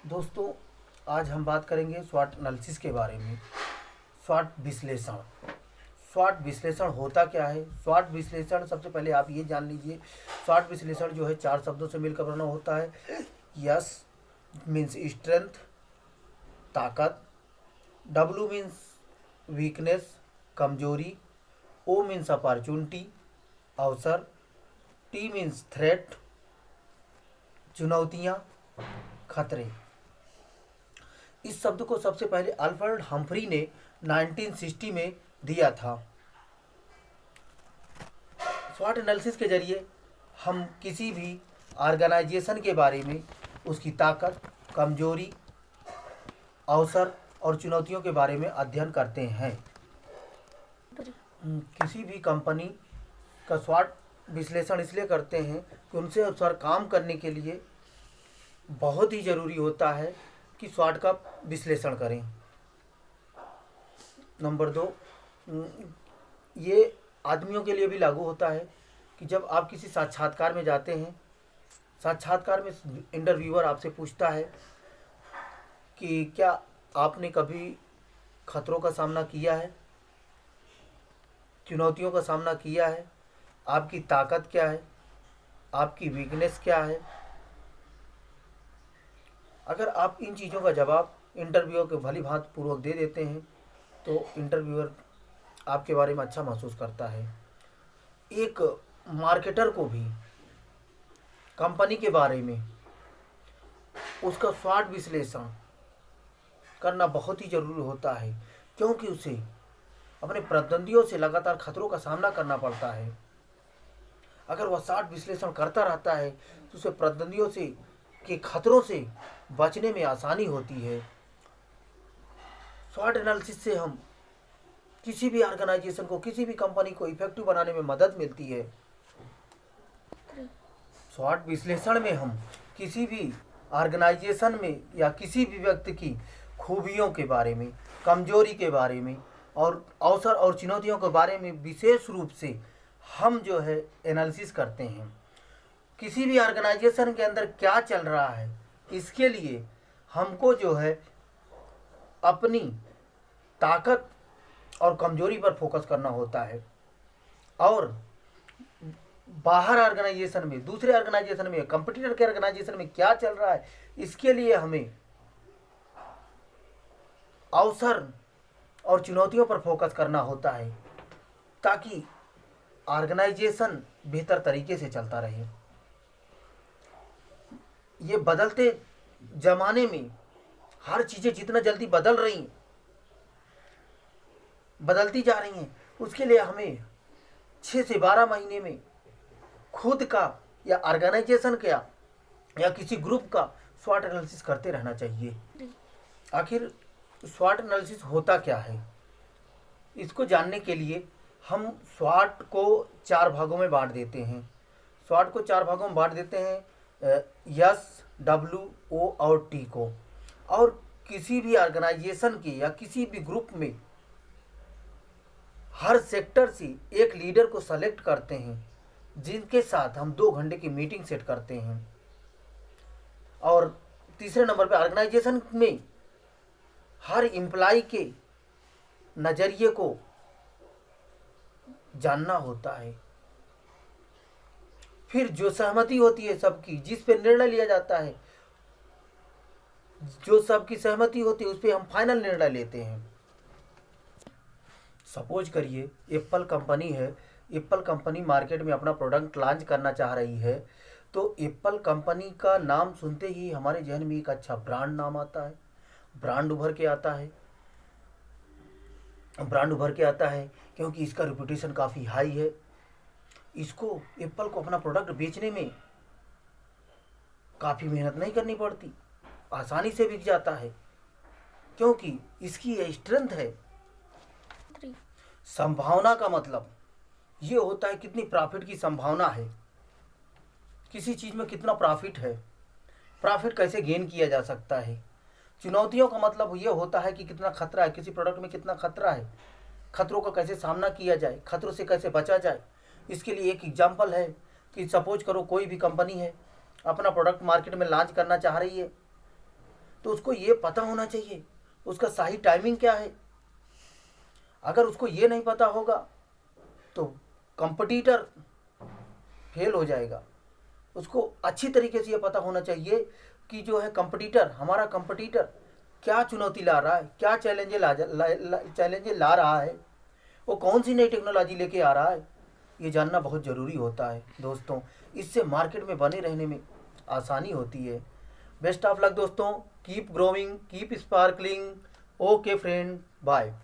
दोस्तों, आज हम बात करेंगे स्वॉट एनालिसिस के बारे में। स्वॉट विश्लेषण। स्वॉट विश्लेषण होता क्या है? स्वॉट विश्लेषण सबसे पहले आप ये जान लीजिए, स्वॉट विश्लेषण जो है 4 शब्दों से मिलकर बना होता है। यस मीन्स स्ट्रेंथ, ताकत। डब्ल्यू मीन्स वीकनेस, कमजोरी। ओ मीन्स अपॉर्चुनिटी, अवसर। टी मीन्स थ्रेट, चुनौतियाँ, खतरे। इस शब्द को सबसे पहले अल्फ्रेड हम्फ्री ने 1960 में दिया था। स्वॉट एनालिसिस के जरिए हम किसी भी ऑर्गेनाइजेशन के बारे में उसकी ताकत, कमजोरी, अवसर और चुनौतियों के बारे में अध्ययन करते हैं। किसी भी कंपनी का स्वॉट विश्लेषण इसलिए करते हैं कि उनसे अनुसार काम करने के लिए बहुत ही ज़रूरी होता है कि स्वॉट का विश्लेषण करें। नंबर 2, ये आदमियों के लिए भी लागू होता है कि जब आप किसी साक्षात्कार में जाते हैं, साक्षात्कार में इंटरव्यूअर आपसे पूछता है कि क्या आपने कभी खतरों का सामना किया है, चुनौतियों का सामना किया है, आपकी ताकत क्या है, आपकी वीकनेस क्या है। अगर आप इन चीज़ों का जवाब इंटरव्यूअर के भली भांति पूर्वक दे देते हैं तो इंटरव्यूअर आपके बारे में अच्छा महसूस करता है। एक मार्केटर को भी कंपनी के बारे में उसका स्वॉट विश्लेषण करना बहुत ही ज़रूरी होता है, क्योंकि उसे अपने प्रतिद्वंदियों से लगातार खतरों का सामना करना पड़ता है। अगर वह स्वॉट विश्लेषण करता रहता है तो उसे प्रतिद्वंदियों से के खतरों से बचने में आसानी होती है। स्वॉट एनालिसिस से हम किसी भी ऑर्गेनाइजेशन को, किसी भी कंपनी को इफेक्टिव बनाने में मदद मिलती है। स्वॉट विश्लेषण में हम किसी भी ऑर्गेनाइजेशन में या किसी भी व्यक्ति की खूबियों के बारे में, कमजोरी के बारे में और अवसर और चुनौतियों के बारे में विशेष रूप से हम जो है एनालिसिस करते हैं। किसी भी ऑर्गेनाइजेशन के अंदर क्या चल रहा है, इसके लिए हमको जो है अपनी ताकत और कमजोरी पर फोकस करना होता है, और बाहर ऑर्गेनाइजेशन में, दूसरे ऑर्गेनाइजेशन में, कंपटीटर के ऑर्गेनाइजेशन में क्या चल रहा है, इसके लिए हमें अवसर और चुनौतियों पर फोकस करना होता है ताकि ऑर्गेनाइजेशन बेहतर तरीके से चलता रहे। ये बदलते ज़माने में हर चीज़ें जितना जल्दी बदलती जा रही हैं, उसके लिए हमें 6 से 12 महीने में खुद का या ऑर्गेनाइजेशन का या किसी ग्रुप का स्वॉट एनालिसिस करते रहना चाहिए। आखिर स्वॉट एनालिसिस होता क्या है? इसको जानने के लिए हम स्वॉट को 4 भागों में बांट देते हैं। स्वॉट को 4 भागों में बांट देते हैं, यस, डब्ल्यू, ओ और टी को। और किसी भी ऑर्गेनाइजेशन के या किसी भी ग्रुप में हर सेक्टर से एक लीडर को सेलेक्ट करते हैं, जिनके साथ हम 2 घंटे की मीटिंग सेट करते हैं। और तीसरे नंबर पे ऑर्गेनाइजेशन में हर एम्प्लॉय के नज़रिए को जानना होता है। फिर जो सहमति होती है सबकी, जिस पे निर्णय लिया जाता है, जो सबकी सहमति होती है उस पर हम फाइनल निर्णय लेते हैं। सपोज करिए एप्पल कंपनी है, एप्पल कंपनी मार्केट में अपना प्रोडक्ट लॉन्च करना चाह रही है, तो एप्पल कंपनी का नाम सुनते ही हमारे जहन में एक अच्छा ब्रांड नाम आता है, ब्रांड उभर के आता है क्योंकि इसका रेपुटेशन काफ़ी हाई है। इसको, एप्पल को अपना प्रोडक्ट बेचने में काफ़ी मेहनत नहीं करनी पड़ती, आसानी से बिक जाता है क्योंकि इसकी ये स्ट्रेंथ है। संभावना का मतलब ये होता है कितनी प्रॉफिट की संभावना है, किसी चीज़ में कितना प्रॉफिट है, प्रॉफिट कैसे गेन किया जा सकता है। चुनौतियों का मतलब ये होता है कि कितना खतरा है, किसी प्रोडक्ट में कितना खतरा है, खतरों का कैसे सामना किया जाए, खतरों से कैसे बचा जाए। इसके लिए एक एग्जांपल है कि सपोज करो कोई भी कंपनी है, अपना प्रोडक्ट मार्केट में लॉन्च करना चाह रही है, तो उसको ये पता होना चाहिए उसका सही टाइमिंग क्या है। अगर उसको ये नहीं पता होगा तो कंपटीटर फेल हो जाएगा। उसको अच्छी तरीके से ये पता होना चाहिए कि जो है कंपटीटर, हमारा कंपटीटर क्या चुनौती ला रहा है, क्या चैलेंजेस ला रहा है, वो कौन सी नई टेक्नोलॉजी लेके आ रहा है, ये जानना बहुत ज़रूरी होता है दोस्तों। इससे मार्केट में बने रहने में आसानी होती है। बेस्ट ऑफ लक दोस्तों, keep growing, keep sparkling. Okay friend, bye.